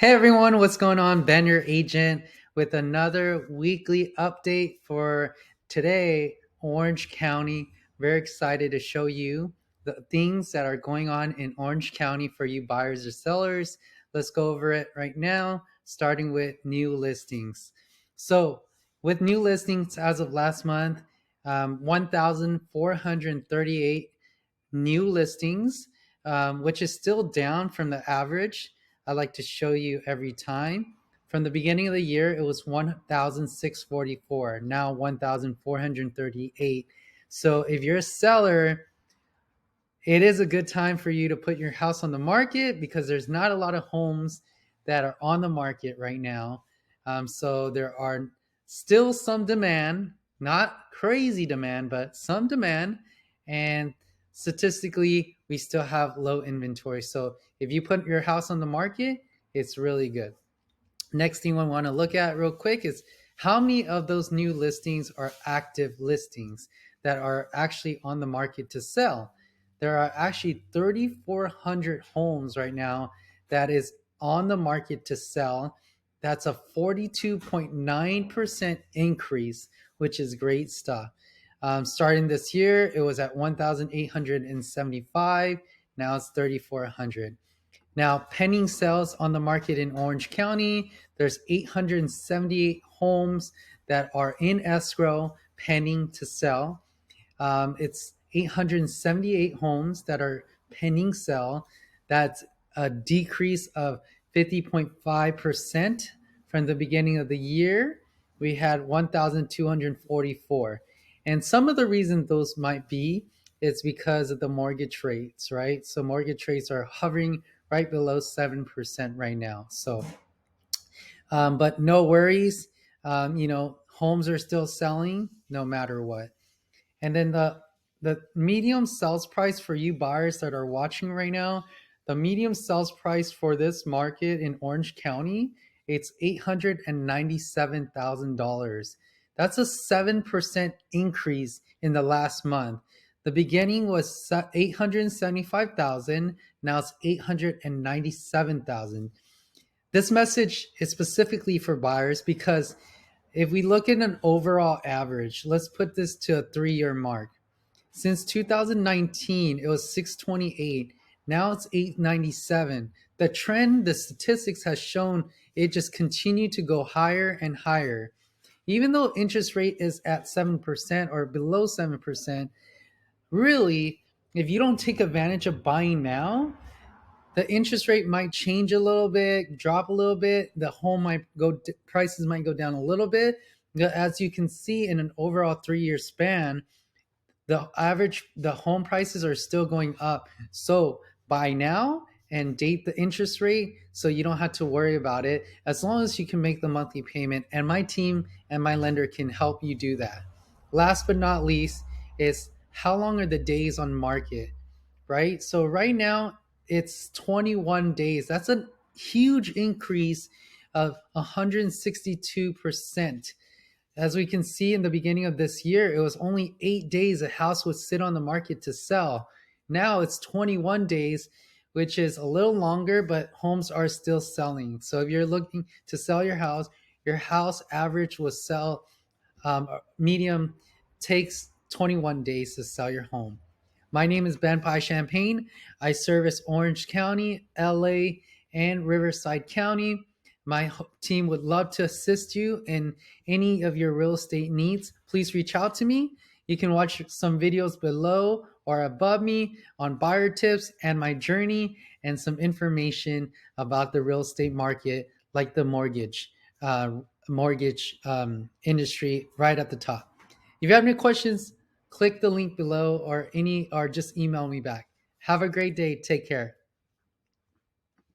Hey everyone, what's going on? Ben, your agent, with another weekly update for today, Orange County. Very excited to show you the things that are going on in Orange County for you buyers or sellers. Let's go over it right now, starting with new listings. So, with new listings as of last month, 1,438 new listings, which is still down from the average. I like to show you every time. From the beginning of the year, it was 1,644, now 1,438. So if you're a seller, it is a good time for you to put your house on the market because there's not a lot of homes that are on the market right now. So there are still some demand, not crazy demand, but some demand. And statistically, we still have low inventory. So if you put your house on the market, it's really good. Next thing we want to look at real quick is how many of those new listings are active listings that are actually on the market to sell. There are actually 3,400 homes right now that is on the market to sell. That's a 42.9% increase, which is great stuff. Starting this year, it was at 1,875. Now it's 3,400. Now, pending sales on the market in Orange County, there's 878 homes that are in escrow pending to sell. It's 878 homes that are pending sale. That's a decrease of 50.5% from the beginning of the year. We had 1,244. And some of the reasons those might be is because of the mortgage rates, right? So mortgage rates are hovering right below 7% right now. So, but no worries. Homes are still selling no matter what. And then the medium sales price for you buyers that are watching right now, the medium sales price for this market in Orange County, it's $897,000. That's a 7% increase in the last month. The beginning was 875,000, now it's 897,000. This message is specifically for buyers because if we look at an overall average, let's put this to a 3-year mark. Since 2019, it was 628. Now it's 897. The trend, the statistics has shown it just continued to go higher and higher. Even though interest rate is at 7% or below 7%, really, if you don't take advantage of buying now, the interest rate might change a little bit, drop a little bit. The home might go, prices might go down a little bit. As you can see in an overall 3-year span, the home prices are still going up. So buy now and date the interest rate so you don't have to worry about it as long as you can make the monthly payment, and my team and my lender can help you do that. Last but not least is how long are the days on market, right? So right now it's 21 days. That's a huge increase of 162%. As we can see in the beginning of this year, it was only 8 days a house would sit on the market to sell. Now it's 21 days, which is a little longer, but homes are still selling. So if you're looking to sell your house average will sell, medium takes 21 days to sell your home. My name is Ben Pie Champagne. I service Orange County, LA, and Riverside County. My team would love to assist you in any of your real estate needs. Please reach out to me. You can watch some videos below or above me on buyer tips and my journey and some information about the real estate market, like the mortgage industry right at the top. If you have any questions, click the link below or just email me back. Have a great day. Take care.